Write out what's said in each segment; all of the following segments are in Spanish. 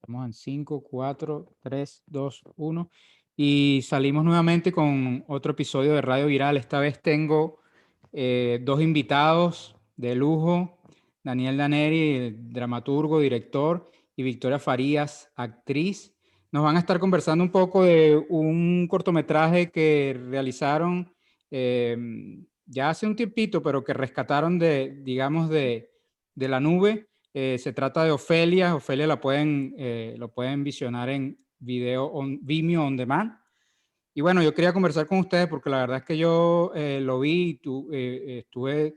Estamos en 5, 4, 3, 2, 1. Y salimos nuevamente con otro episodio de Radio Viral. Esta vez tengo dos invitados de lujo: Daniel Daneri, dramaturgo, director, y Victoria Farías, actriz. Nos van a estar conversando un poco de un cortometraje que realizaron ya hace un tiempito, pero que rescataron digamos, de la nube. Se trata de Ofelia. Ofelia lo pueden visionar en Vimeo on Demand. Y bueno, yo quería conversar con ustedes porque la verdad es que yo lo vi y fue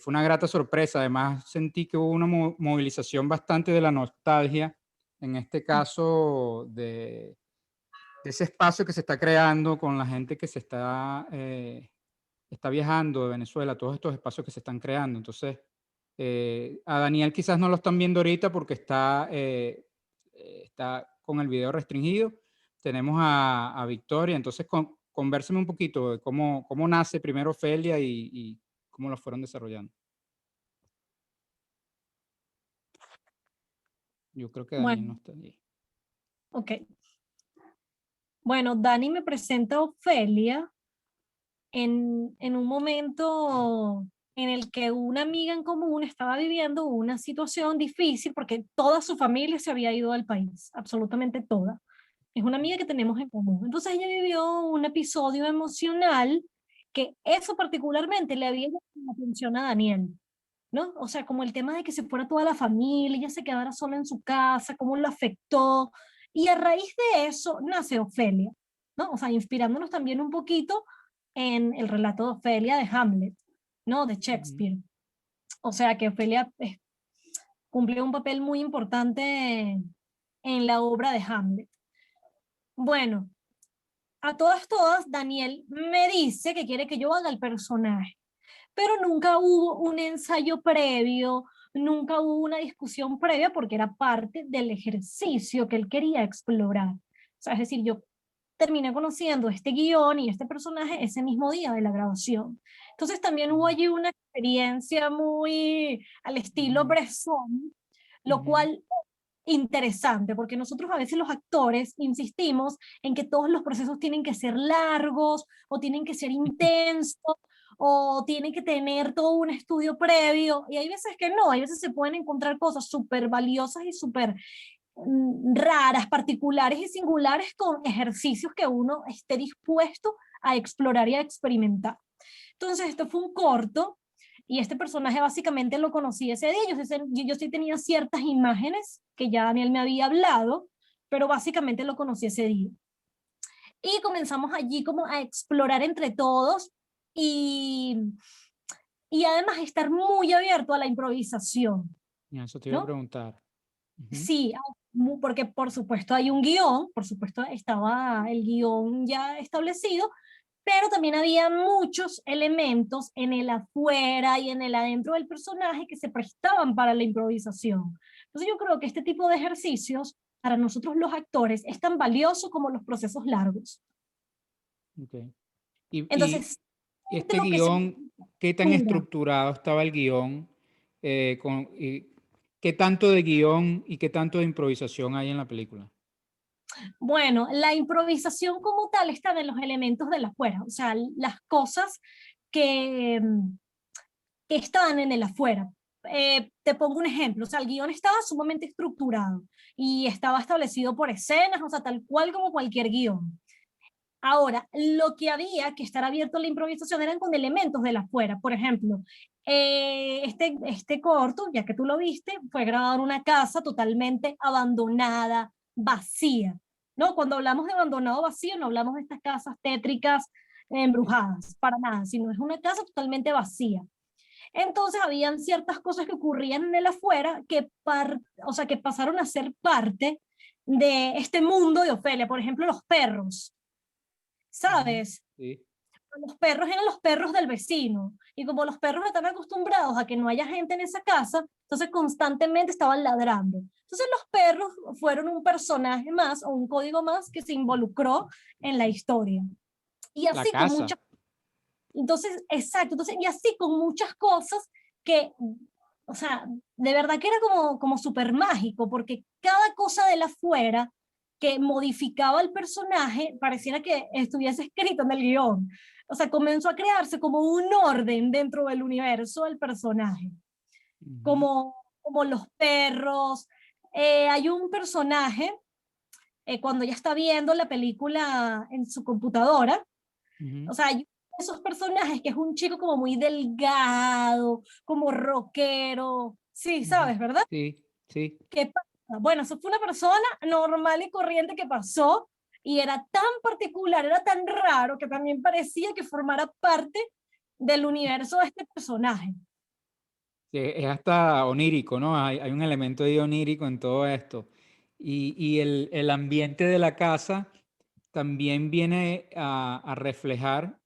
una grata sorpresa. Además, sentí que hubo una movilización bastante de la nostalgia, en este caso de ese espacio que se está creando con la gente que está viajando de Venezuela, todos estos espacios que se están creando. Entonces, a Daniel quizás no lo están viendo ahorita porque está con el video restringido. Tenemos a Victoria. Entonces, convérseme un poquito de cómo nace primero Ofelia y cómo lo fueron desarrollando. Yo creo que Daniel no Bueno, está ahí. ok. Bueno, Dani me presenta a Ofelia en un momento en el que una amiga en común estaba viviendo una situación difícil porque toda su familia se había ido del país, absolutamente toda. Es una amiga que tenemos en común. Entonces ella vivió un episodio emocional que eso particularmente le había llamado la atención a Daniel, ¿no? O sea, como el tema de que se fuera toda la familia, ella se quedara sola en su casa, cómo lo afectó. Y a raíz de eso nace Ofelia, ¿no? O sea, inspirándonos también un poquito en el relato de Ofelia de Hamlet, ¿no? De Shakespeare. O sea, que Ofelia cumplió un papel muy importante en la obra de Hamlet. Bueno, a todas, Daniel me dice que quiere que yo haga el personaje, pero nunca hubo un ensayo previo, nunca hubo una discusión previa porque era parte del ejercicio que él quería explorar. O sea, es decir, yo terminé conociendo este guión y este personaje ese mismo día de la grabación. Entonces también hubo allí una experiencia muy al estilo Bresson, lo cual interesante, porque nosotros a veces los actores insistimos en que todos los procesos tienen que ser largos o tienen que ser intensos o tienen que tener todo un estudio previo, y hay veces que no, hay veces se pueden encontrar cosas súper valiosas y súper raras, particulares y singulares con ejercicios que uno esté dispuesto a explorar y a experimentar. Entonces, esto fue un corto y este personaje básicamente lo conocí ese día. Yo sí tenía ciertas imágenes que ya Daniel me había hablado, pero básicamente lo conocí ese día. Y comenzamos allí como a explorar entre todos y, y además estar muy abierto a la improvisación, Eso te iba a ¿no? preguntar. Sí, porque por supuesto hay un guión, por supuesto estaba el guión ya establecido, pero también había muchos elementos en el afuera y en el adentro del personaje que se prestaban para la improvisación. Entonces yo creo que este tipo de ejercicios para nosotros los actores es tan valioso como los procesos largos. Okay. Y Entonces, este lo que se guión, ¿qué tan estructura. estructurado estaba el guión? ¿Qué tanto de guión y qué tanto de improvisación hay en la película? Bueno, la improvisación como tal está en los elementos del afuera, o sea, las cosas que, que estaban en el afuera. Te pongo un ejemplo, o sea, el guión estaba sumamente estructurado y estaba establecido por escenas, o sea, tal cual como cualquier guión. Ahora, lo que había que estar abierto a la improvisación eran con elementos de la afuera. Por ejemplo, este corto, ya que tú lo viste, fue grabado en una casa totalmente abandonada, vacía. ¿No? Cuando hablamos de abandonado vacío, no hablamos de estas casas tétricas embrujadas, para nada, sino es una casa totalmente vacía. Entonces habían ciertas cosas que ocurrían en el afuera o sea, que pasaron a ser parte de este mundo de Ofelia. Por ejemplo, los perros, ¿sabes? Sí. Los perros eran los perros del vecino. Y como los perros están acostumbrados a que no haya gente en esa casa, entonces constantemente estaban ladrando. Entonces los perros fueron un personaje más o un código más que se involucró en la historia. Y La así con casa. muchas, entonces, exacto, entonces, y así con muchas cosas que o sea, de verdad que era como súper mágico, porque cada cosa de la afuera que modificaba el personaje pareciera que estuviese escrito en el guión. O sea, comenzó a crearse como un orden dentro del universo del personaje, Ujú, como los perros. Hay un personaje, cuando ella está viendo la película en su computadora, ujú. o sea, hay esos personajes que es un chico como muy delgado, como rockero, sí, Ujú. ¿sabes, verdad? Sí, sí. ¿Qué pasa? Bueno, eso fue una persona normal y corriente que pasó y era tan particular, era tan raro que también parecía que formara parte del universo de este personaje. Sí, es hasta onírico, ¿no? Hay un elemento ahí onírico en todo esto. Y el ambiente de la casa también viene a reflejar,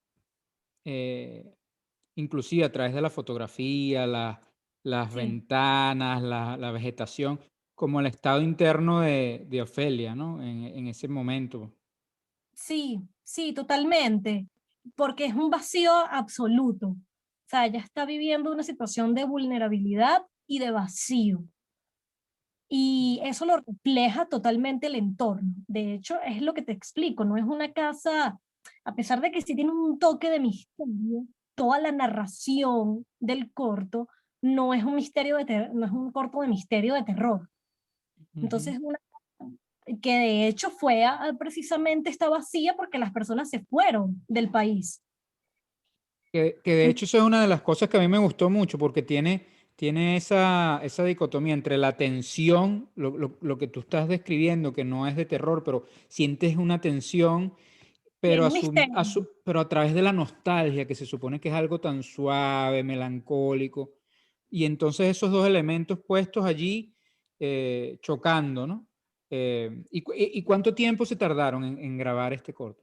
eh, inclusive a través de la fotografía, las Sí, ventanas, la vegetación, como el estado interno de Ofelia, ¿no? En ese momento. sí, sí, totalmente, porque es un vacío absoluto. O sea, ella está viviendo una situación de vulnerabilidad y de vacío. Y eso lo refleja totalmente el entorno. De hecho, es lo que te explico, no es una casa, a pesar de que sí tiene un toque de misterio, toda la narración del corto no es un misterio no es un corto de misterio de terror. Ujú. Entonces, una que de hecho fue precisamente está vacía porque las personas se fueron del país. Que de hecho eso es una de las cosas que a mí me gustó mucho porque tiene esa dicotomía entre la tensión, lo que tú estás describiendo, que no es de terror, pero sientes una tensión, Y pero es un misterio. pero a través de la nostalgia, que se supone que es algo tan suave, melancólico. Y entonces esos dos elementos puestos allí, chocando, ¿no? ¿Y cuánto tiempo se tardaron en grabar este corto?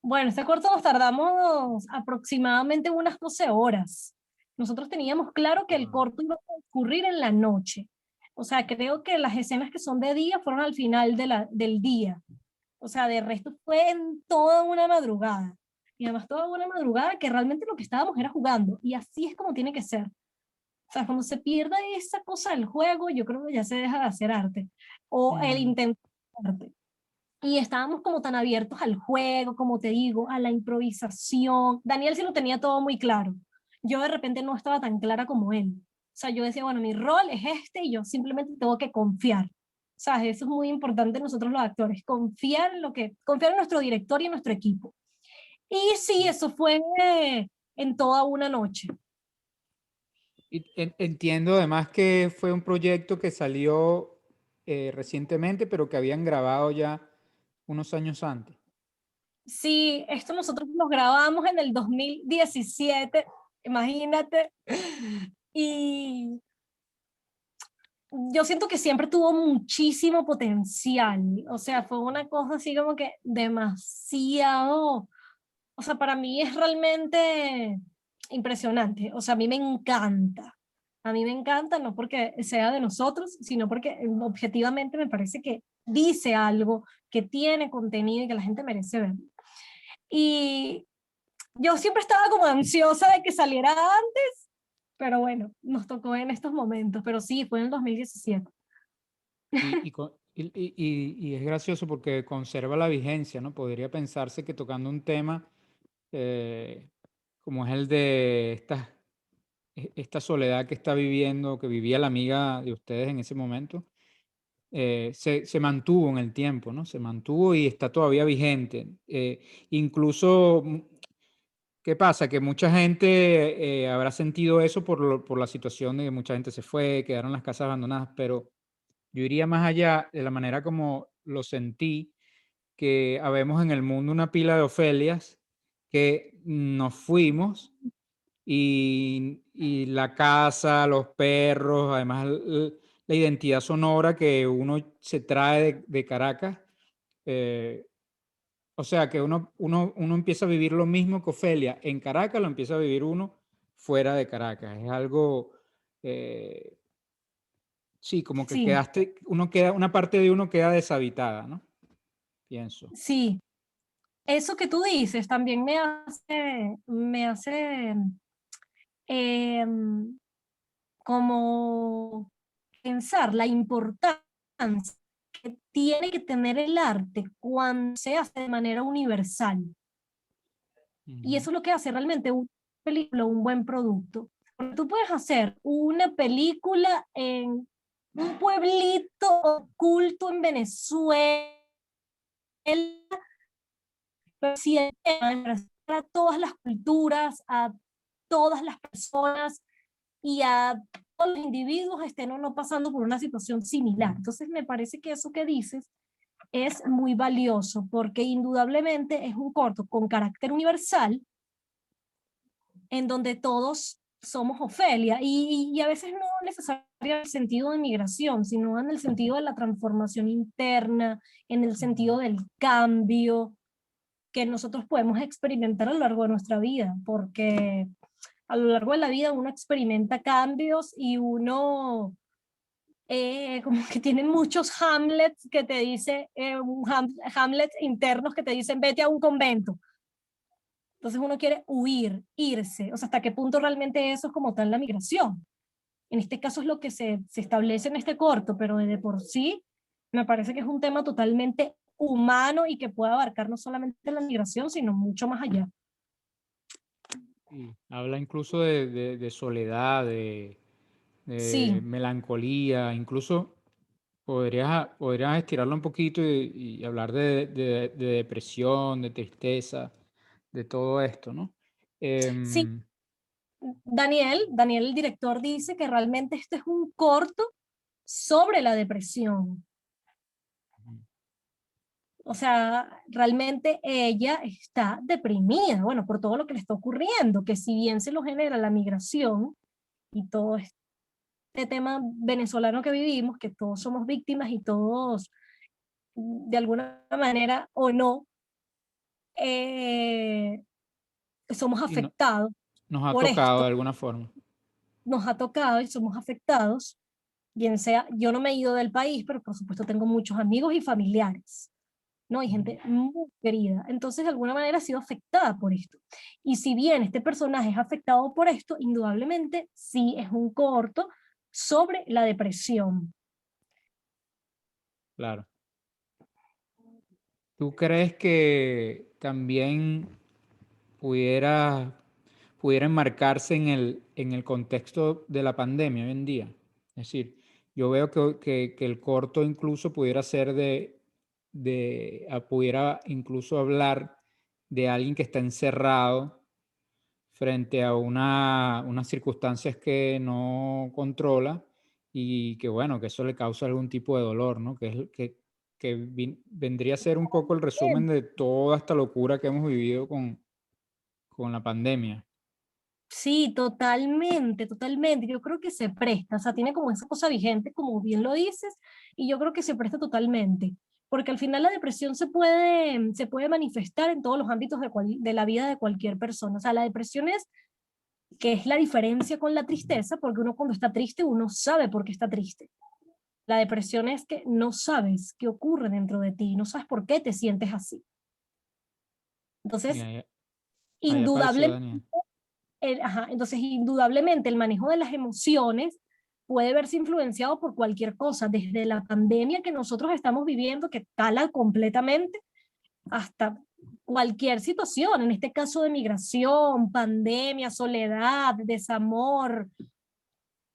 Bueno, este corto nos tardamos aproximadamente unas 12 horas. Nosotros teníamos claro que el Wow. corto iba a ocurrir en la noche. O sea, creo que las escenas que son de día fueron al final del día. O sea, de resto fue en toda una madrugada. Y además toda una madrugada que realmente lo que estábamos era jugando. Y así es como tiene que ser. O sea, cuando se pierda esa cosa del juego, yo creo que ya se deja de hacer arte. O el Mm. intento de arte. Y estábamos como tan abiertos al juego, como te digo, a la improvisación. Daniel sí lo tenía todo muy claro. Yo de repente no estaba tan clara como él. O sea, yo decía, bueno, mi rol es este y yo simplemente tengo que confiar. O sea, eso es muy importante nosotros los actores, confiar en nuestro director y en nuestro equipo. Y sí, eso fue en toda una noche. Y entiendo además que fue un proyecto que salió recientemente, pero que habían grabado ya unos años antes. Sí, esto nosotros lo grabamos en el 2017, imagínate. Y yo siento que siempre tuvo muchísimo potencial, o sea, fue una cosa así como que demasiado, o sea, para mí es realmente impresionante, o sea, a mí me encanta no porque sea de nosotros, sino porque objetivamente me parece que dice algo, que tiene contenido y que la gente merece ver. Y yo siempre estaba como ansiosa de que saliera antes, pero bueno, nos tocó en estos momentos, pero sí, fue en el 2017. Y es gracioso porque conserva la vigencia, ¿no? Podría pensarse que tocando un tema eh, como es el de esta soledad que está viviendo, que vivía la amiga de ustedes en ese momento, se mantuvo en el tiempo, ¿no? Se mantuvo y está todavía vigente. Incluso, ¿qué pasa? Que mucha gente habrá sentido eso por la situación de que mucha gente se fue, quedaron las casas abandonadas, pero yo iría más allá de la manera como lo sentí, que habemos en el mundo una pila de Ofelias que nos fuimos y la casa, los perros, además la identidad sonora que uno se trae de Caracas. eh, o sea, que uno empieza a vivir lo mismo que Ofelia en Caracas, lo empieza a vivir uno fuera de Caracas. Es algo, eh, sí, como que Sí, una parte de uno queda deshabitada, ¿no? Pienso. sí, eso que tú dices también me hace como pensar la importancia que tiene que tener el arte cuando se hace de manera universal. Y eso es lo que hace realmente una película un buen producto. Porque tú puedes hacer una película en un pueblito oculto en Venezuela, pero si a todas las culturas, a todas las personas y a todos los individuos estén o no pasando por una situación similar. Entonces me parece que eso que dices es muy valioso porque indudablemente es un corto con carácter universal en donde todos somos Ofelia y a veces no necesariamente en el sentido de migración, sino en el sentido de la transformación interna, en el sentido del cambio que nosotros podemos experimentar a lo largo de nuestra vida, porque a lo largo de la vida uno experimenta cambios y uno como que tiene muchos Hamlets que te dice, Hamlets internos que te dicen vete a un convento. Entonces uno quiere huir, irse, o sea, hasta qué punto realmente eso es como tal la migración. En este caso es lo que se establece en este corto, pero de por sí me parece que es un tema totalmente humano y que puede abarcar no solamente la migración, sino mucho más allá. Sí, habla incluso de soledad, de Sí, melancolía, incluso podrías estirarlo un poquito y hablar de depresión, de tristeza, de todo esto, ¿no? sí, Em, Daniel, el director, dice que realmente este es un corto sobre la depresión. O sea, realmente ella está deprimida, bueno, por todo lo que le está ocurriendo, que si bien se lo genera la migración y todo este tema venezolano que vivimos, que todos somos víctimas y todos, de alguna manera o no, eh, somos y afectados nos ha por tocado esto, de alguna forma. nos ha tocado y somos afectados, bien sea, yo no me he ido del país, pero por supuesto tengo muchos amigos y familiares. ¿No? Hay Ujú. gente muy querida. Entonces, de alguna manera ha sido afectada por esto. Y si bien este personaje es afectado por esto, indudablemente sí es un corto sobre la depresión. Claro. ¿Tú crees que también pudiera, pudiera enmarcarse en el contexto de la pandemia hoy en día? Es decir, yo veo que el corto incluso pudiera ser pudiera incluso hablar de alguien que está encerrado frente a unas circunstancias que no controla y que bueno, que eso le causa algún tipo de dolor, ¿no? Vendría a ser un poco el resumen de toda esta locura que hemos vivido con la pandemia. Sí, totalmente, totalmente. Yo creo que se presta, o sea, tiene como esa cosa vigente, como bien lo dices, y yo creo que se presta totalmente, porque al final la depresión se puede manifestar en todos los ámbitos de la vida de cualquier persona. O sea, la depresión es que es la diferencia con la tristeza, porque uno cuando está triste, uno sabe por qué está triste. La depresión es que no sabes qué ocurre dentro de ti, no sabes por qué te sientes así. Y Entonces, ahí apareció indudablemente, Daniel. indudablemente el manejo de las emociones puede verse influenciado por cualquier cosa, desde la pandemia que nosotros estamos viviendo, que cala completamente, hasta cualquier situación, en este caso de migración, pandemia, soledad, desamor.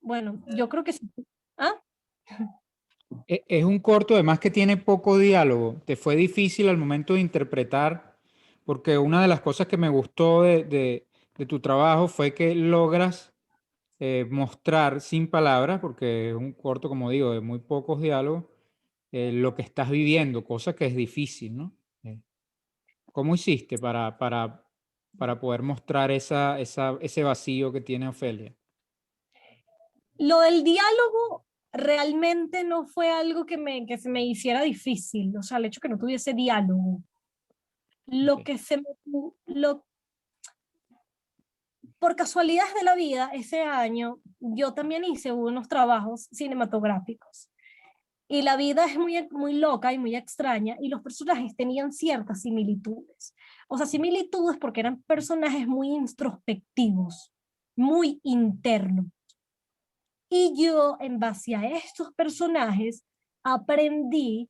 Bueno, yo creo que sí. ¿Ah? Es un corto, además que tiene poco diálogo. ¿Te fue difícil al momento de interpretar? Porque una de las cosas que me gustó de tu trabajo fue que logras mostrar sin palabras, porque es un corto, como digo, de muy pocos diálogos, lo que estás viviendo, cosa que es difícil, ¿no? ¿Cómo hiciste para poder mostrar ese vacío que tiene Ofelia? Lo del diálogo realmente no fue algo que se me hiciera difícil, o sea, el hecho que no tuviese diálogo. Lo Ok. que se me, lo, por casualidad de la vida, ese año yo también hice unos trabajos cinematográficos. Y la vida es muy, muy loca y muy extraña, y los personajes tenían ciertas similitudes. O sea, similitudes porque eran personajes muy introspectivos, muy internos. Y yo, en base a estos personajes, aprendí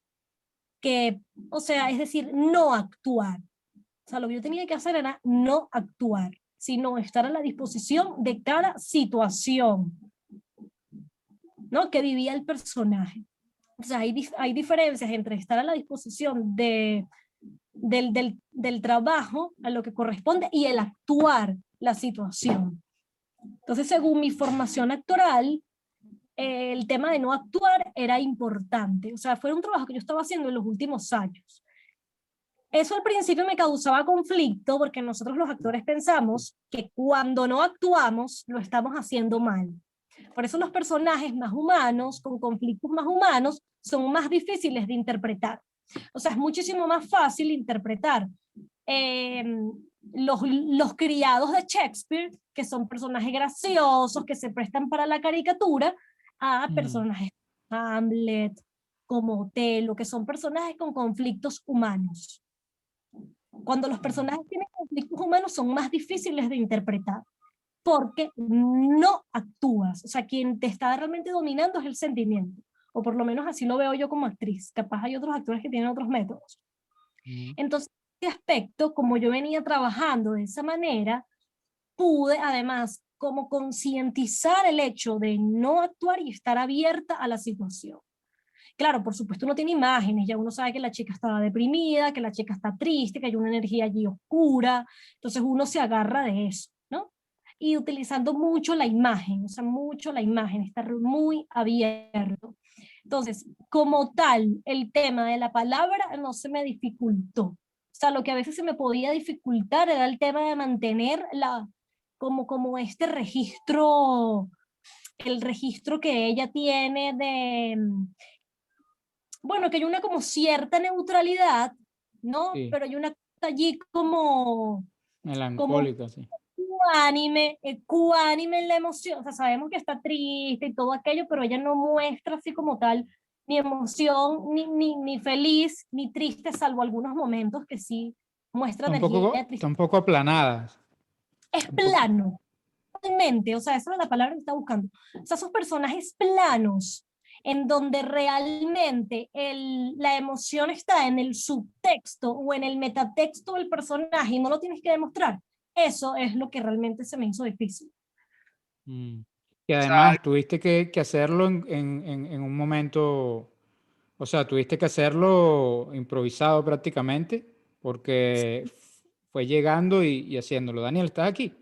que, o sea, es decir, no actuar. O sea, lo que yo tenía que hacer era no actuar, sino estar a la disposición de cada situación, ¿no? Que vivía el personaje. O sea, hay diferencias entre estar a la disposición del trabajo a lo que corresponde y el actuar la situación. Entonces, según mi formación actoral, el tema de no actuar era importante. O sea, fue un trabajo que yo estaba haciendo en los últimos años. Eso al principio me causaba conflicto porque nosotros los actores pensamos que cuando no actuamos lo estamos haciendo mal. Por eso los personajes más humanos, con conflictos más humanos, son más difíciles de interpretar. O sea, es muchísimo más fácil interpretar eh, los criados de Shakespeare, que son personajes graciosos, que se prestan para la caricatura, a personajes como Hamlet, como Otelo, que son personajes con conflictos humanos. Cuando los personajes tienen conflictos humanos son más difíciles de interpretar porque no actúas. O sea, quien te está realmente dominando es el sentimiento. O por lo menos así lo veo yo como actriz. Capaz hay otros actores que tienen otros métodos. Entonces, en este aspecto, como yo venía trabajando de esa manera, pude además como concientizar el hecho de no actuar y estar abierta a la situación. Claro, por supuesto uno tiene imágenes, ya uno sabe que la chica estaba deprimida, que la chica está triste, que hay una energía allí oscura, entonces uno se agarra de eso, ¿no? Y utilizando mucho la imagen, o sea, mucho la imagen, estar muy abierto. Entonces, como tal, el tema de la palabra no se me dificultó. O sea, lo que a veces se me podía dificultar era el tema de mantener como este registro, el registro que ella tiene de, bueno, que hay una como cierta neutralidad, ¿no? Sí, Pero hay una cosa allí como melancólica, sí. ecuánime en la emoción. O sea, sabemos que está triste y todo aquello, pero ella no muestra así como tal ni emoción, ni feliz, ni triste, salvo algunos momentos que sí muestra energía de Está tristeza. un poco aplanada. Es Un poco. plano, realmente, o sea, esa es la palabra que está buscando. O sea, esos personajes planos, en donde realmente la emoción está en el subtexto o en el metatexto del personaje y no lo tienes que demostrar. Eso es lo que realmente se me hizo difícil. Mm. Y además tuviste que hacerlo en un momento, o sea, tuviste que hacerlo improvisado prácticamente, porque fue llegando y haciéndolo. Daniel, ¿estás aquí?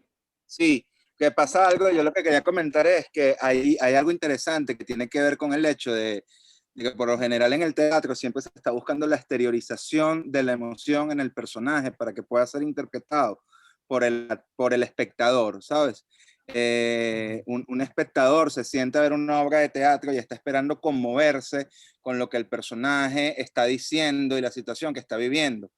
Sí, que pasa algo, yo lo que quería comentar es que hay algo interesante que tiene que ver con el hecho de que por lo general en el teatro siempre se está buscando la exteriorización de la emoción en el personaje para que pueda ser interpretado por el espectador, ¿sabes? Un espectador se sienta a ver una obra de teatro y está esperando conmoverse con lo que el personaje está diciendo y la situación que está viviendo.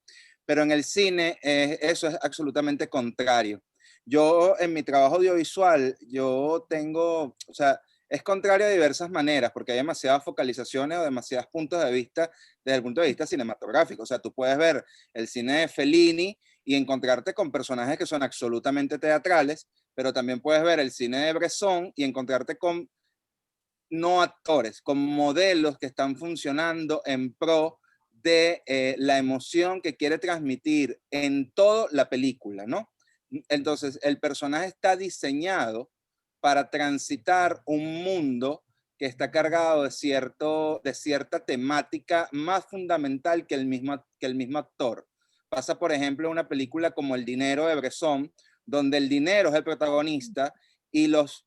Pero en el cine eso es absolutamente contrario. Yo en mi trabajo audiovisual, yo tengo, o sea, es contrario de diversas maneras, porque hay demasiadas focalizaciones o demasiados puntos de vista desde el punto de vista cinematográfico. O sea, tú puedes ver el cine de Fellini y encontrarte con personajes que son absolutamente teatrales, pero también puedes ver el cine de Bresson y encontrarte con no actores, con modelos que están funcionando en pro de la emoción que quiere transmitir en toda la película, ¿no? Entonces, el personaje está diseñado para transitar un mundo que está cargado de cierta temática más fundamental que que el mismo actor. Pasa, por ejemplo, una película como El dinero de Bresson, donde el dinero es el protagonista y los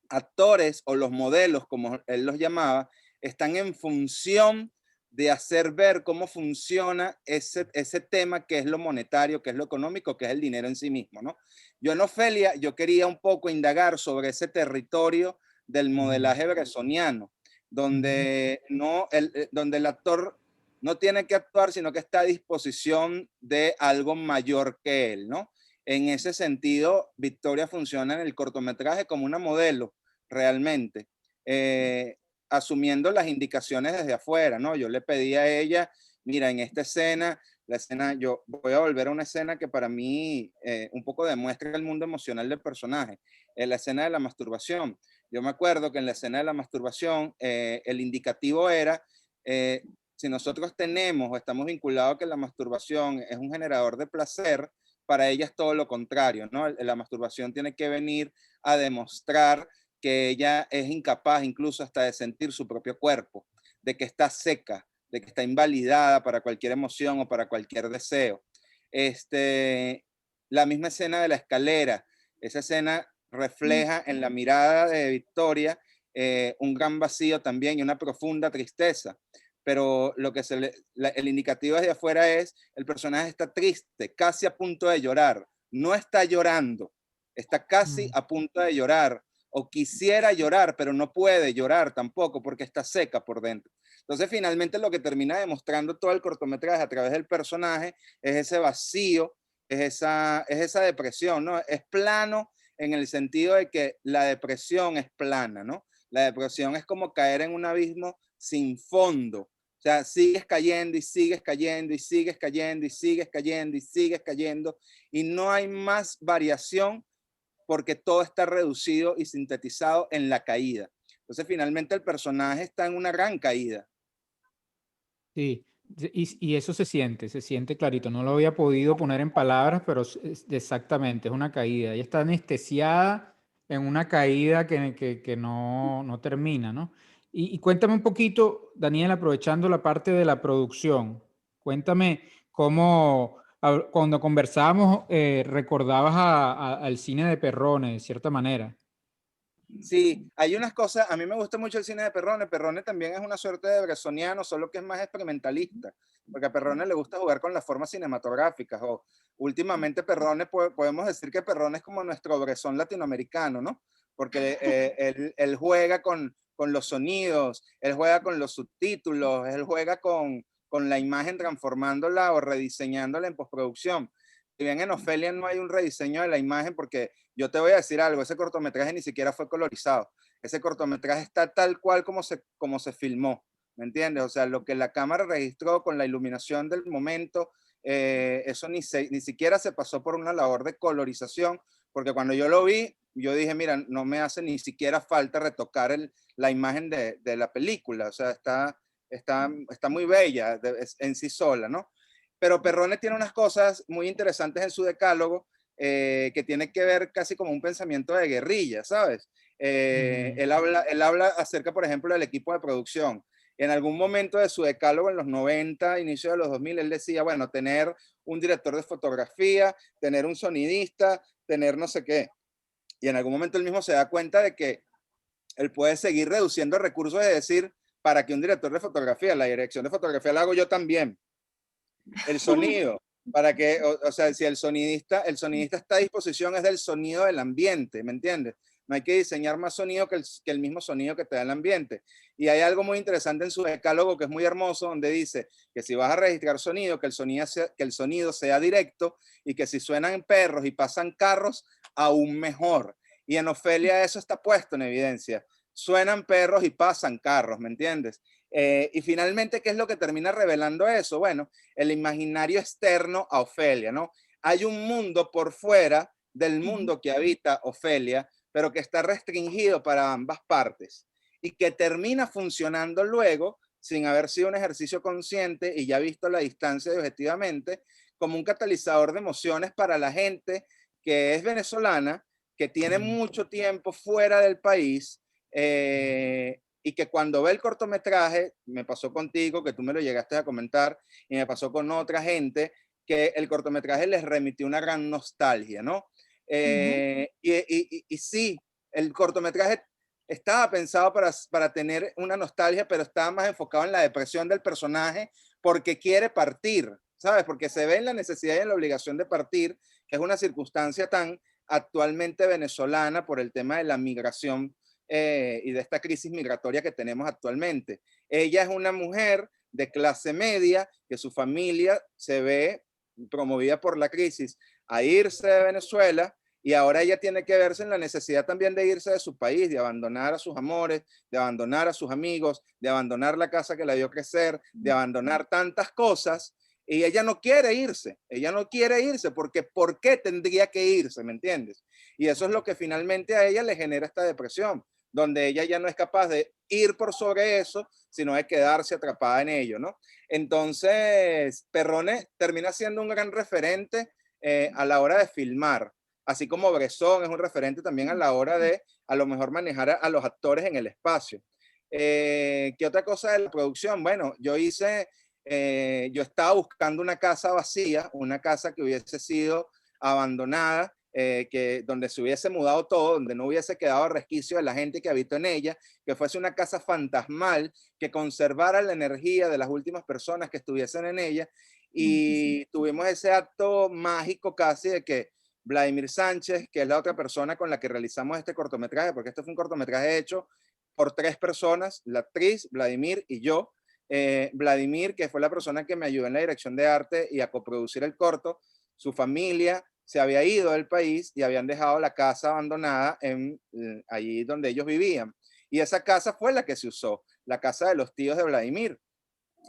actores o los modelos, como él los llamaba, están en función de hacer ver cómo funciona ese tema que es lo monetario, que es lo económico, que es el dinero en sí mismo, ¿no? Yo en Ofelia, yo quería un poco indagar sobre ese territorio del modelaje bresoniano, donde, donde el actor no tiene que actuar, sino que está a disposición de algo mayor que él, ¿no? En ese sentido, Victoria funciona en el cortometraje como una modelo, realmente, asumiendo las indicaciones desde afuera, ¿no? Yo le pedí a ella, mira, en esta escena, la escena, yo voy a volver a una escena que para mí un poco demuestra el mundo emocional del personaje, la escena de la masturbación. Yo me acuerdo que en la escena de la masturbación, el indicativo era, si nosotros tenemos o estamos vinculados a que la masturbación es un generador de placer, para ella es todo lo contrario, ¿no? La masturbación tiene que venir a demostrar que ella es incapaz incluso hasta de sentir su propio cuerpo, de que está seca, de que está invalidada para cualquier emoción o para cualquier deseo. La misma escena de la escalera, esa escena refleja en la mirada de Victoria un gran vacío también y una profunda tristeza. Pero lo que el indicativo desde afuera es, el personaje está triste, casi a punto de llorar. No está llorando, está casi a punto de llorar, o quisiera llorar, pero no puede llorar tampoco porque está seca por dentro. Entonces, finalmente, lo que termina demostrando todo el cortometraje a través del personaje es ese vacío, es esa depresión, ¿no? Es plano en el sentido de que la depresión es plana, ¿no? La depresión es como caer en un abismo sin fondo. O sea, sigues cayendo y sigues cayendo y sigues cayendo y sigues cayendo y sigues cayendo y no hay más variación porque todo está reducido y sintetizado en la caída. Entonces, finalmente el personaje está en una gran caída. Sí, y eso se siente clarito. No lo había podido poner en palabras, pero exactamente, es una caída. Ella está anestesiada en una caída que no termina, ¿no? Y cuéntame un poquito, Daniel, aprovechando la parte de la producción, cuéntame cómo, cuando conversábamos, recordabas al cine de Perrone, de cierta manera. Sí, hay unas cosas, a mí me gusta mucho el cine de Perrone. Perrone también es una suerte de bresoniano, solo que es más experimentalista, porque a Perrone le gusta jugar con las formas cinematográficas, o últimamente Perrone, podemos decir que Perrone es como nuestro Bresson latinoamericano, ¿no? Porque él juega con los sonidos, él juega con los subtítulos, él juega con la imagen transformándola o rediseñándola en postproducción. Si bien en Ofelia no hay un rediseño de la imagen, porque yo te voy a decir algo, ese cortometraje ni siquiera fue colorizado. Ese cortometraje está tal cual como se filmó, ¿me entiendes? O sea, lo que la cámara registró con la iluminación del momento, eso ni siquiera se pasó por una labor de colorización, porque cuando yo lo vi, yo dije, mira, no me hace ni siquiera falta retocar la imagen de la película, o sea, está muy bella en sí sola, ¿no? Pero Perrone tiene unas cosas muy interesantes en su decálogo, que tiene que ver casi como un pensamiento de guerrilla, ¿sabes? Él habla acerca, por ejemplo, del equipo de producción. En algún momento de su decálogo, en los 90, inicio de los 2000, él decía, bueno, tener un director de fotografía, tener un sonidista, tener no sé qué. Y en algún momento él mismo se da cuenta de que él puede seguir reduciendo recursos, es decir, para que un director de fotografía, la dirección de fotografía la hago yo también. El sonido, para que, o sea, si el sonidista está a disposición, es del sonido del ambiente, ¿me entiendes? No hay que diseñar más sonido que el mismo sonido que te da el ambiente. Y hay algo muy interesante en su decálogo que es muy hermoso, donde dice que si vas a registrar sonido, que el sonido sea directo, y que si suenan perros y pasan carros, aún mejor. Y en Ofelia eso está puesto en evidencia. Suenan perros y pasan carros, ¿me entiendes? Y finalmente, ¿qué es lo que termina revelando eso? Bueno, el imaginario externo a Ofelia, ¿no? Hay un mundo por fuera del mundo que habita Ofelia, pero que está restringido para ambas partes y que termina funcionando luego, sin haber sido un ejercicio consciente y ya visto la distancia y objetivamente, como un catalizador de emociones para la gente que es venezolana, que tiene mucho tiempo fuera del país, y que cuando ve el cortometraje, me pasó contigo, que tú me lo llegaste a comentar, y me pasó con otra gente, que el cortometraje les remitió una gran nostalgia, ¿no? Y sí, el cortometraje estaba pensado para tener una nostalgia, pero estaba más enfocado en la depresión del personaje porque quiere partir, ¿sabes? Porque se ve en la necesidad y en la obligación de partir, que es una circunstancia tan actualmente venezolana por el tema de la migración, y de esta crisis migratoria que tenemos actualmente. Ella es una mujer de clase media que su familia se ve promovida por la crisis a irse de Venezuela, y ahora ella tiene que verse en la necesidad también de irse de su país, de abandonar a sus amores, de abandonar a sus amigos, de abandonar la casa que la vio crecer, de abandonar tantas cosas. Y ella no quiere irse porque ¿por qué tendría que irse? ¿Me entiendes? Y eso es lo que finalmente a ella le genera esta depresión, donde ella ya no es capaz de ir por sobre eso, sino de quedarse atrapada en ello, ¿no? Entonces, Perrone termina siendo un gran referente a la hora de filmar, así como Bresson es un referente también a la hora de, a lo mejor, manejar a los actores en el espacio. ¿Qué otra cosa de la producción? Bueno, yo estaba buscando una casa vacía, una casa que hubiese sido abandonada, donde se hubiese mudado todo, donde no hubiese quedado resquicio de la gente que habitó en ella, que fuese una casa fantasmal, que conservara la energía de las últimas personas que estuviesen en ella. Y tuvimos ese acto mágico casi de que Vladimir Sánchez, que es la otra persona con la que realizamos este cortometraje, porque este fue un cortometraje hecho por 3 personas, la actriz, Vladimir y yo. Vladimir, que fue la persona que me ayudó en la dirección de arte y a coproducir el corto, su familia se había ido del país y habían dejado la casa abandonada allí donde ellos vivían. Y esa casa fue la que se usó, la casa de los tíos de Vladimir.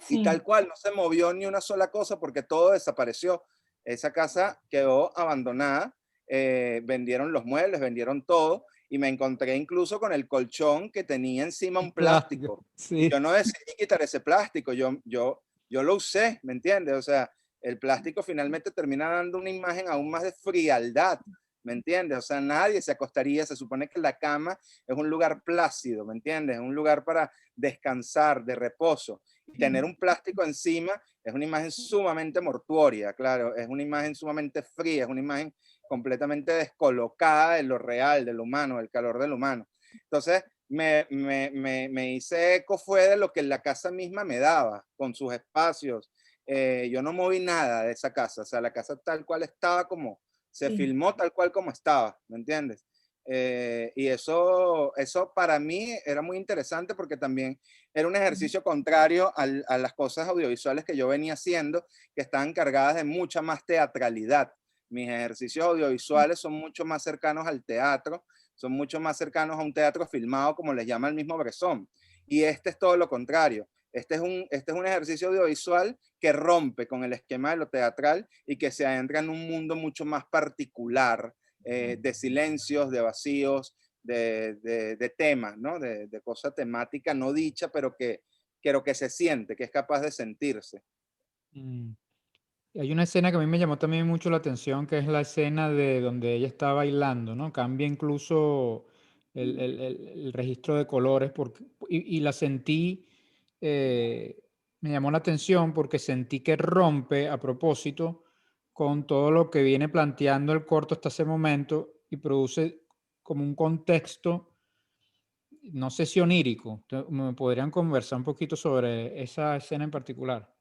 Sí. Y tal cual, no se movió ni una sola cosa porque todo desapareció. Esa casa quedó abandonada, vendieron los muebles, vendieron todo, y me encontré incluso con el colchón que tenía encima un plástico. Sí. Yo no decidí quitar ese plástico, yo lo usé, ¿me entiendes? O sea, el plástico finalmente termina dando una imagen aún más de frialdad, ¿me entiendes? O sea, nadie se acostaría, se supone que la cama es un lugar plácido, ¿me entiendes? Es un lugar para descansar, de reposo. Y tener un plástico encima es una imagen sumamente mortuoria, claro, es una imagen sumamente fría, es una imagen completamente descolocada de lo real, de lo humano, del calor del humano. Entonces, me hice eco fue de lo que la casa misma me daba, con sus espacios. Yo no moví nada de esa casa, o sea, la casa tal cual estaba como, se filmó tal cual como estaba, ¿me entiendes? Y eso para mí era muy interesante porque también era un ejercicio contrario a las cosas audiovisuales que yo venía haciendo, que estaban cargadas de mucha más teatralidad. Mis ejercicios audiovisuales son mucho más cercanos al teatro, son mucho más cercanos a un teatro filmado, como les llama el mismo Bresson. Y este es todo lo contrario. Este es un ejercicio audiovisual que rompe con el esquema de lo teatral y que se adentra en un mundo mucho más particular, de silencios, de vacíos, de temas, ¿no? De cosa temática no dicha, pero que se siente, que es capaz de sentirse. Mm. Hay una escena que a mí me llamó también mucho la atención, que es la escena de donde ella está bailando, ¿no? Cambia incluso el registro de colores y la sentí, me llamó la atención porque sentí que rompe a propósito con todo lo que viene planteando el corto hasta ese momento y produce como un contexto, no sé si onírico. ¿Me podrían conversar un poquito sobre esa escena en particular?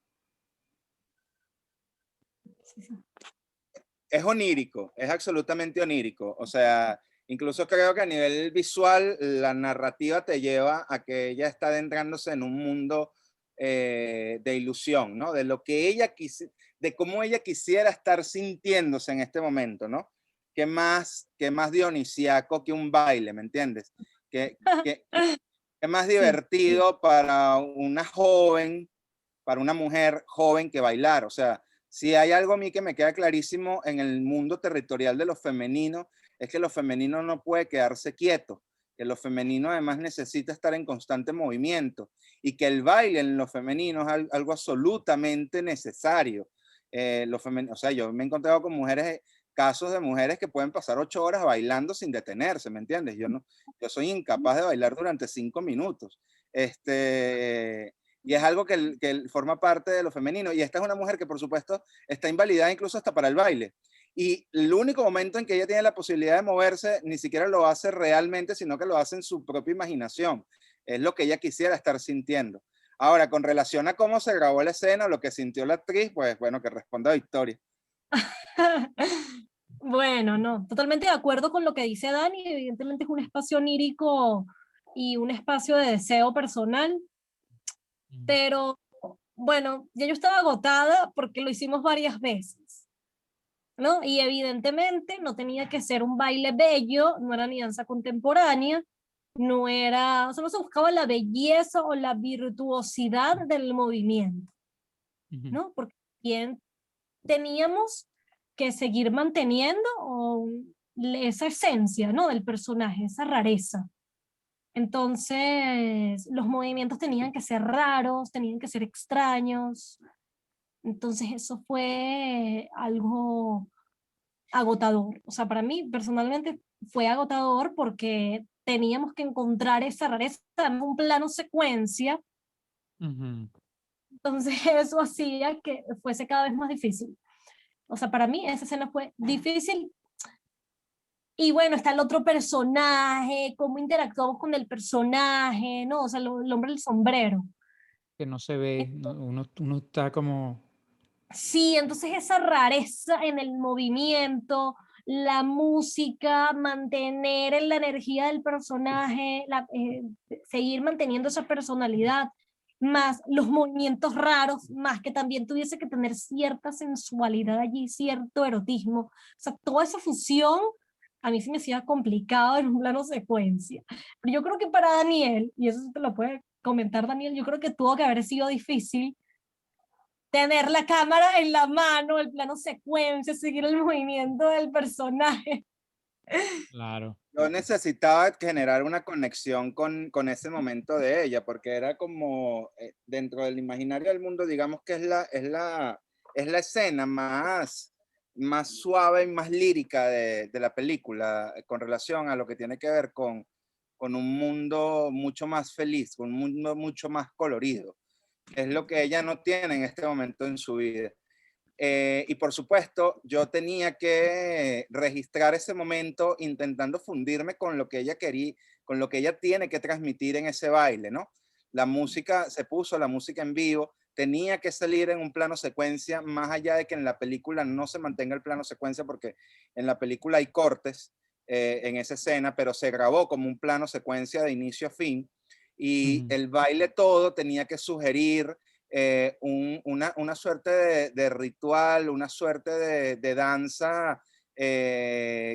Es onírico, es absolutamente onírico. O sea, incluso creo que a nivel visual la narrativa te lleva a que ella está adentrándose en un mundo de ilusión, ¿no? De lo que de cómo ella quisiera estar sintiéndose en este momento, ¿no? Qué más dionisiaco que un baile, ¿me entiendes? Qué más divertido para una joven, para una mujer joven que bailar. O sea, si hay algo a mí que me queda clarísimo en el mundo territorial de lo femenino, es que lo femenino no puede quedarse quieto, que lo femenino además necesita estar en constante movimiento y que el baile en lo femenino es algo absolutamente necesario. O sea, yo me he encontrado con casos de mujeres que pueden pasar 8 horas bailando sin detenerse, ¿me entiendes? Yo soy incapaz de bailar durante 5 minutos. Y es algo que forma parte de lo femenino. Y esta es una mujer que, por supuesto, está invalidada incluso hasta para el baile. Y el único momento en que ella tiene la posibilidad de moverse, ni siquiera lo hace realmente, sino que lo hace en su propia imaginación. Es lo que ella quisiera estar sintiendo. Ahora, con relación a cómo se grabó la escena, lo que sintió la actriz, pues bueno, que responda Victoria. Bueno, no, totalmente de acuerdo con lo que dice Dani. Evidentemente es un espacio onírico y un espacio de deseo personal, pero bueno, ya yo estaba agotada porque lo hicimos varias veces, ¿no? Y evidentemente no tenía que ser un baile bello, no era ni danza contemporánea, no era, o sea, no se buscaba la belleza o la virtuosidad del movimiento, ¿no? Porque bien teníamos que seguir manteniendo esa esencia, ¿no? Del personaje, esa rareza. Entonces, los movimientos tenían que ser raros, tenían que ser extraños. Entonces, eso fue algo agotador. O sea, para mí personalmente fue agotador porque teníamos que encontrar esa rareza en un plano secuencia. Ujú. Entonces, eso hacía que fuese cada vez más difícil. O sea, para mí esa escena fue difícil. Y bueno, está el otro personaje, cómo interactuamos con el personaje, ¿no? O sea, el hombre del sombrero. Que no se ve, uno está como... Sí, entonces esa rareza en el movimiento, la música, mantener en la energía del personaje, seguir manteniendo esa personalidad, más los movimientos raros, más que también tuviese que tener cierta sensualidad allí, cierto erotismo. O sea, toda esa fusión a mí sí me hacía complicado en un plano secuencia. Pero yo creo que para Daniel, y eso te lo puede comentar Daniel, yo creo que tuvo que haber sido difícil tener la cámara en la mano, el plano secuencia, seguir el movimiento del personaje. Claro. Yo necesitaba generar una conexión con ese momento de ella, porque era como dentro del imaginario del mundo, digamos que es la escena más suave y más lírica de la película con relación a lo que tiene que ver con un mundo mucho más feliz, con un mundo mucho más colorido. Es lo que ella no tiene en este momento en su vida. Y por supuesto, yo tenía que registrar ese momento intentando fundirme con lo que ella quería, con lo que ella tiene que transmitir en ese baile, ¿no? La música, se puso la música en vivo, tenía que salir en un plano secuencia, más allá de que en la película no se mantenga el plano secuencia, porque en la película hay cortes en esa escena, pero se grabó como un plano secuencia de inicio a fin, y el baile todo tenía que sugerir una suerte de ritual, una suerte de danza,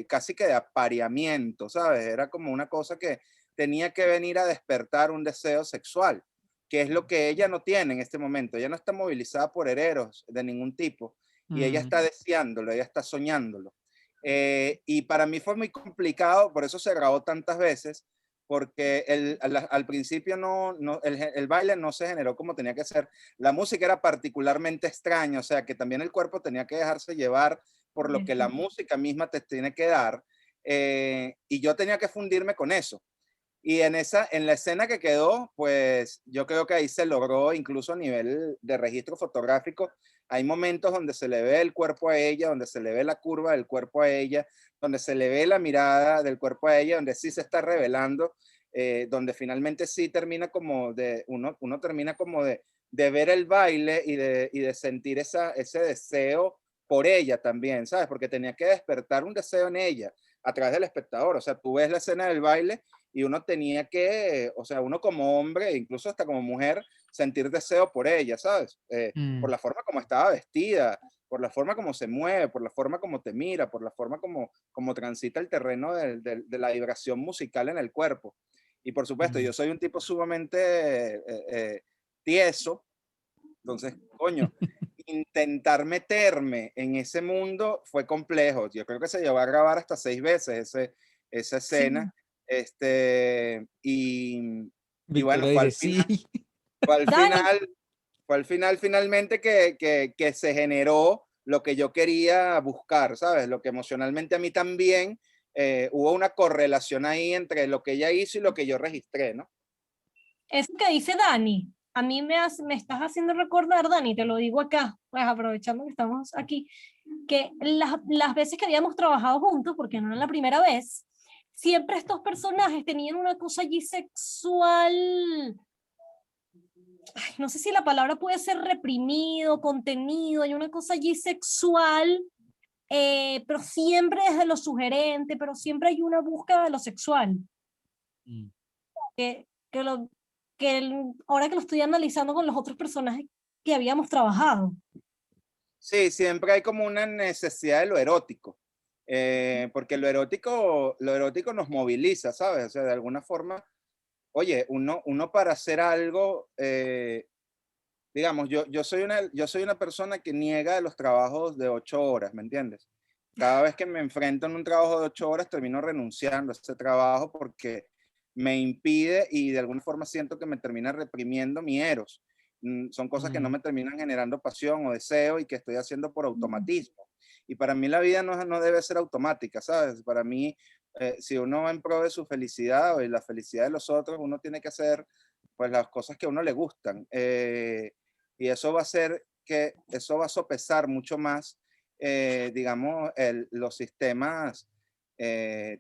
casi que de apareamiento, ¿sabes? Era como una cosa que tenía que venir a despertar un deseo sexual, que es lo que ella no tiene en este momento. Ella no está movilizada por hereros de ningún tipo y ella está deseándolo, ella está soñándolo. Y para mí fue muy complicado, por eso se grabó tantas veces, porque al principio el baile no se generó como tenía que ser. La música era particularmente extraña, o sea que también el cuerpo tenía que dejarse llevar por lo que la música misma te tiene que dar, y yo tenía que fundirme con eso. Y en la escena que quedó, pues yo creo que ahí se logró, incluso a nivel de registro fotográfico, hay momentos donde se le ve el cuerpo a ella, donde se le ve la curva del cuerpo a ella, donde se le ve la mirada del cuerpo a ella, donde sí se está revelando, donde finalmente sí termina como uno termina como de ver el baile y de sentir ese deseo por ella también, ¿sabes? Porque tenía que despertar un deseo en ella a través del espectador. O sea, tú ves la escena del baile y uno tenía que, o sea, uno como hombre, incluso hasta como mujer, sentir deseo por ella, ¿sabes? Por la forma como estaba vestida, por la forma como se mueve, por la forma como te mira, por la forma como transita el terreno de la vibración musical en el cuerpo. Y por supuesto, yo soy un tipo sumamente tieso, entonces, coño, intentar meterme en ese mundo fue complejo. Yo creo que se llevó a grabar hasta 6 veces esa Sí. escena. Y bueno, Victoria dice, sí. fue al Dani, final, fue al final finalmente que se generó lo que yo quería buscar, ¿sabes? Lo que emocionalmente a mí también hubo una correlación ahí entre lo que ella hizo y lo que yo registré, ¿no? eso que dice Dani, a mí me estás haciendo recordar, Dani, te lo digo acá, pues aprovechando que estamos aquí, que las veces que habíamos trabajado juntos, porque no era la primera vez, siempre estos personajes tenían una cosa allí sexual. Ay, no sé si la palabra puede ser reprimido, contenido, hay una cosa allí sexual, pero siempre desde lo sugerente, pero siempre hay una búsqueda de lo sexual, que, que, lo, ahora que lo estoy analizando con los otros personajes que habíamos trabajado. Sí, siempre hay como una necesidad de lo erótico, porque lo erótico nos moviliza, ¿sabes? O sea, de alguna forma, oye, uno para hacer algo, digamos, yo soy una persona que niega los trabajos de 8 horas, ¿me entiendes? Cada vez que me enfrento en un trabajo de 8 horas, termino renunciando a ese trabajo porque me impide y de alguna forma siento que me termina reprimiendo mi eros. Son cosas que no me terminan generando pasión o deseo y que estoy haciendo por automatismo. Y para mí la vida no debe ser automática, ¿sabes? Para mí, si uno va en pro de su felicidad o de la felicidad de los otros, uno tiene que hacer pues las cosas que a uno le gustan. Y eso va a hacer que eso va a sopesar mucho más, digamos, los sistemas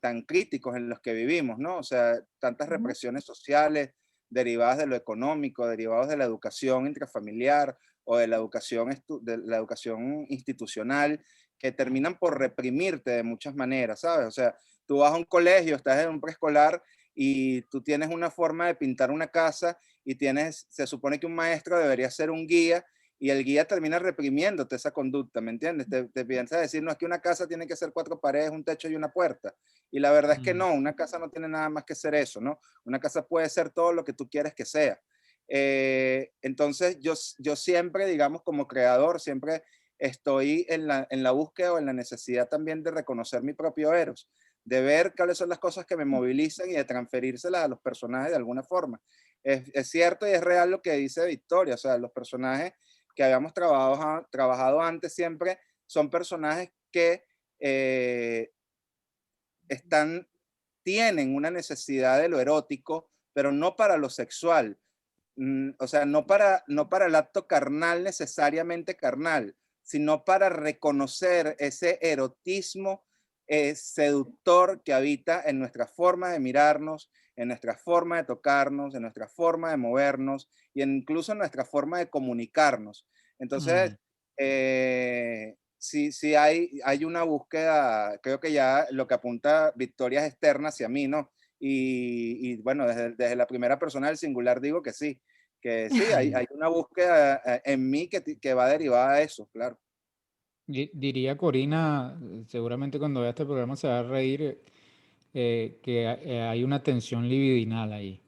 tan críticos en los que vivimos, ¿no? O sea, tantas represiones sociales derivadas de lo económico, derivadas de la educación intrafamiliar o de la educación institucional, que terminan por reprimirte de muchas maneras, ¿sabes? O sea, tú vas a un colegio, estás en un preescolar y tú tienes una forma de pintar una casa y se supone que un maestro debería ser un guía y el guía termina reprimiéndote esa conducta, ¿me entiendes? Te piensa decir, no, es que una casa tiene que ser 4 paredes, un techo y una puerta. Y la verdad es que no, una casa no tiene nada más que ser eso, ¿no? Una casa puede ser todo lo que tú quieres que sea. Entonces yo siempre, digamos, como creador, siempre estoy en la búsqueda o en la necesidad también de reconocer mi propio eros, de ver cuáles son las cosas que me movilizan y de transferírselas a los personajes de alguna forma. Es cierto y es real lo que dice Victoria, o sea, los personajes que habíamos trabajado antes siempre son personajes que tienen una necesidad de lo erótico, pero no para lo sexual. O sea, no para el acto carnal necesariamente carnal, sino para reconocer ese erotismo seductor que habita en nuestra forma de mirarnos, en nuestra forma de tocarnos, en nuestra forma de movernos y incluso en nuestra forma de comunicarnos. Entonces, sí hay una búsqueda, creo que ya lo que apunta Victoria es externa hacia mí, ¿no? Y bueno, desde la primera persona del singular digo que sí, hay una búsqueda en mí que va derivada de eso, claro. Diría Corina, seguramente cuando vea este programa se va a reír, que hay una tensión libidinal ahí.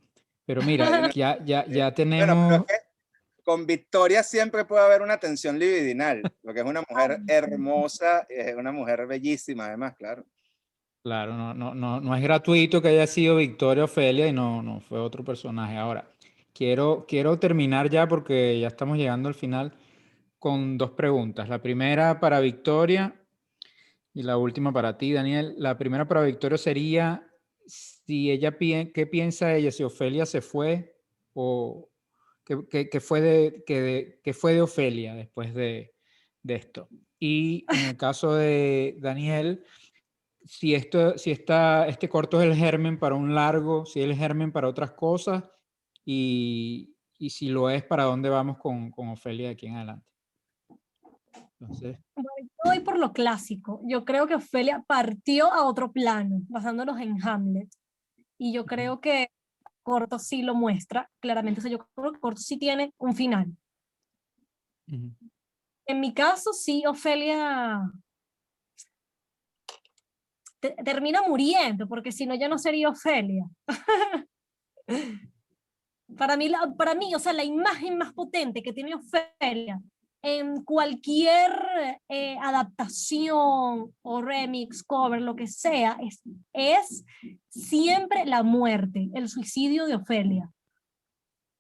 Pero mira, ya Bueno, pero tenemos... es que con Victoria siempre puede haber una tensión libidinal, porque es una mujer hermosa, es una mujer bellísima además, claro. Claro, no es gratuito que haya sido Victoria Ofelia y no fue otro personaje. Ahora, quiero terminar ya porque ya estamos llegando al final con dos preguntas. La primera para Victoria y la última para ti, Daniel. La primera para Victoria sería si ella ¿qué piensa ella si Ofelia se fue o qué fue qué fue de Ofelia después de esto. Y en el caso de Daniel, si este corto es el germen para un largo, si es el germen para otras cosas y si lo es, ¿para dónde vamos con Ofelia de aquí en adelante? Entonces, Bueno, yo voy por lo clásico. Yo creo que Ofelia partió a otro plano, basándonos en Hamlet. Y yo creo que Corto sí lo muestra claramente. O sea, yo creo que Corto sí tiene un final. ujú. En mi caso, sí, Ofelia termina muriendo, porque si no, ya no sería Ofelia. Para mí, o sea, la imagen más potente que tiene Ofelia en cualquier adaptación o remix, cover, lo que sea, es siempre la muerte, el suicidio de Ofelia.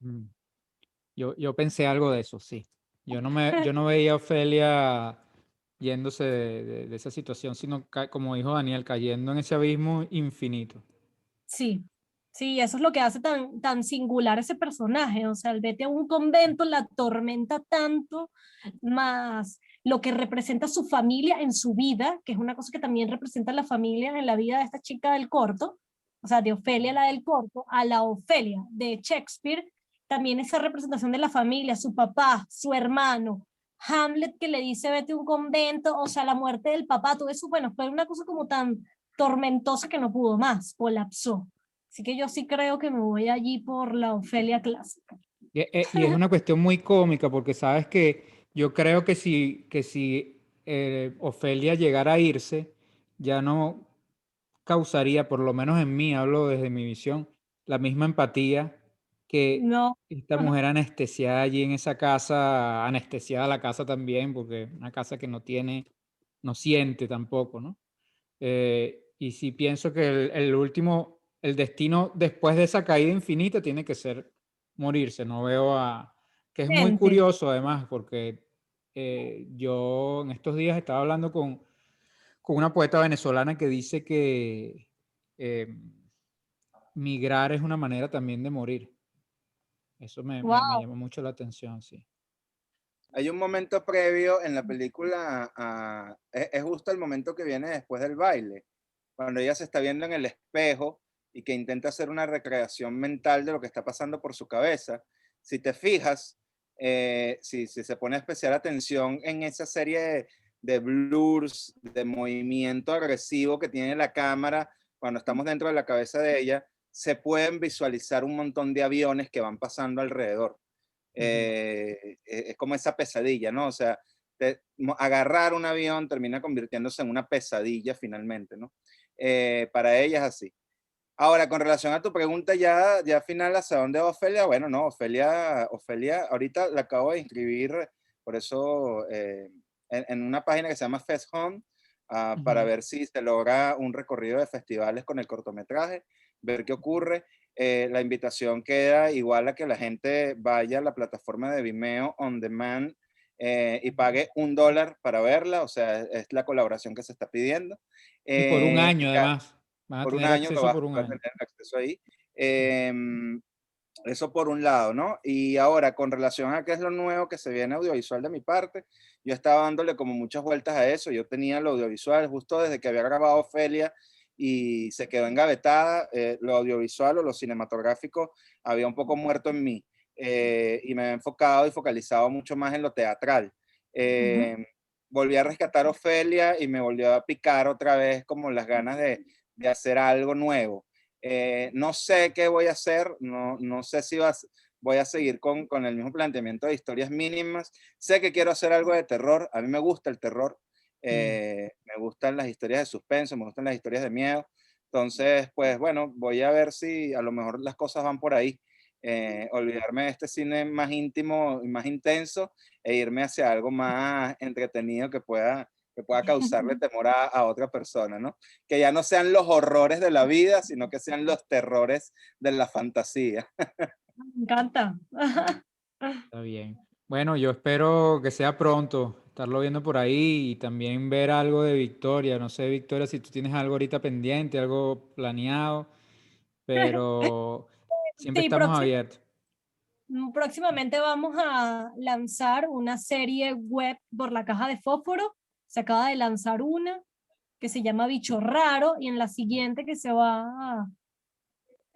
Mm. Yo pensé algo de eso, sí. Yo no veía a Ofelia yéndose de esa situación, sino como dijo Daniel, cayendo en ese abismo infinito. Sí, sí, eso es lo que hace tan singular ese personaje. O sea, el vete a un convento la atormenta tanto, más lo que representa su familia en su vida, que es una cosa que también representa la familia en la vida de esta chica del corto, o sea, de Ofelia, la del corto, a la Ofelia de Shakespeare, también esa representación de la familia, su papá, su hermano, Hamlet que le dice vete a un convento, o sea, la muerte del papá, todo eso, bueno, fue una cosa como tan tormentosa que no pudo más, colapsó. Así que yo sí creo que me voy allí por la Ofelia clásica. Y es una cuestión muy cómica porque sabes que yo creo que si Ofelia llegara a irse, ya no causaría, por lo menos en mí, hablo desde mi visión, la misma empatía que No, esta mujer anestesiada allí en esa casa, anestesiada la casa también, porque una casa que no siente tampoco, ¿no? Y sí pienso que el último el destino después de esa caída infinita tiene que ser morirse. No veo que es muy Gente. curioso además, porque yo en estos días estaba hablando con una poeta venezolana que dice que migrar es una manera también de morir. Eso me Wow. llamó mucho la atención, sí. Hay un momento previo en la película, es justo el momento que viene después del baile, cuando ella se está viendo en el espejo y que intenta hacer una recreación mental de lo que está pasando por su cabeza. Si te fijas, si se pone especial atención en esa serie de blurs, de movimiento agresivo que tiene la cámara cuando estamos dentro de la cabeza de ella, se pueden visualizar un montón de aviones que van pasando alrededor. Es como esa pesadilla, ¿no? O sea, agarrar un avión termina convirtiéndose en una pesadilla finalmente, ¿no? Para ella es así. Ahora, con relación a tu pregunta ya final, ¿hacia dónde va Ofelia? Bueno, no, Ofelia ahorita la acabo de inscribir, por eso, en una página que se llama Fest Home, para ver si se logra un recorrido de festivales con el cortometraje, ver qué ocurre. La invitación queda igual a que la gente vaya a la plataforma de Vimeo On Demand y pague $1 para verla, o sea, es la colaboración que se está pidiendo. Y por un año, Y además. Vas a por un tener año lo acceso vas por un a año. tener acceso ahí. Eso por un lado, ¿no? Y ahora, con relación a qué es lo nuevo que se viene audiovisual de mi parte, yo estaba dándole como muchas vueltas a eso. Yo tenía lo audiovisual justo desde que había grabado Ofelia y se quedó engavetada. Lo audiovisual o lo cinematográfico había un poco muerto en mí y me he enfocado y focalizado mucho más en lo teatral. Volví a rescatar Ofelia y me volvió a picar otra vez como las ganas de hacer algo nuevo. No sé qué voy a hacer, no sé si voy a seguir con el mismo planteamiento de historias mínimas. Sé que quiero hacer algo de terror, a mí me gusta el terror, me gustan las historias de suspenso, me gustan las historias de miedo. Entonces, pues bueno, voy a ver si a lo mejor las cosas van por ahí. Olvidarme de este cine más íntimo y más intenso e irme hacia algo más entretenido que pueda causarle temor a otra persona, ¿no? Que ya no sean los horrores de la vida, sino que sean los terrores de la fantasía. Me encanta. Está bien. Bueno, yo espero que sea pronto estarlo viendo por ahí y también ver algo de Victoria. No sé, Victoria, si tú tienes algo ahorita pendiente, algo planeado, pero siempre Sí, estamos abiertos. próximamente vamos a lanzar una serie web por la Caja de Fósforo. Se acaba de lanzar una que se llama Bicho Raro y en la siguiente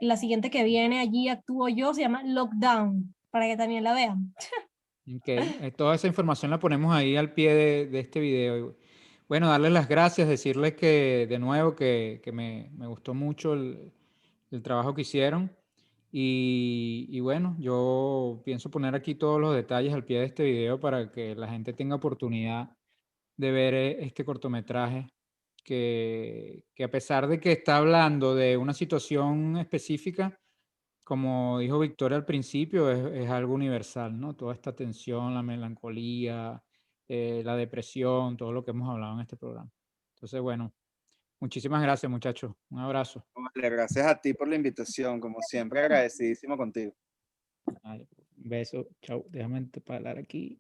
en la siguiente que viene allí actúo yo, se llama Lockdown, para que también la vean. Ok, toda esa información la ponemos ahí al pie de este video. Bueno, darles las gracias, decirles que de nuevo que me gustó mucho el trabajo que hicieron. Y bueno, yo pienso poner aquí todos los detalles al pie de este video para que la gente tenga oportunidad de ver este cortometraje que a pesar de que está hablando de una situación específica, como dijo Victoria al principio, es algo universal, ¿no? Toda esta tensión, la melancolía, la depresión, todo lo que hemos hablado en este programa. Entonces, bueno, muchísimas gracias, muchachos. Un abrazo. Vale, gracias a ti por la invitación, como siempre agradecidísimo contigo. Ay, un beso. Chao. Déjame parar aquí.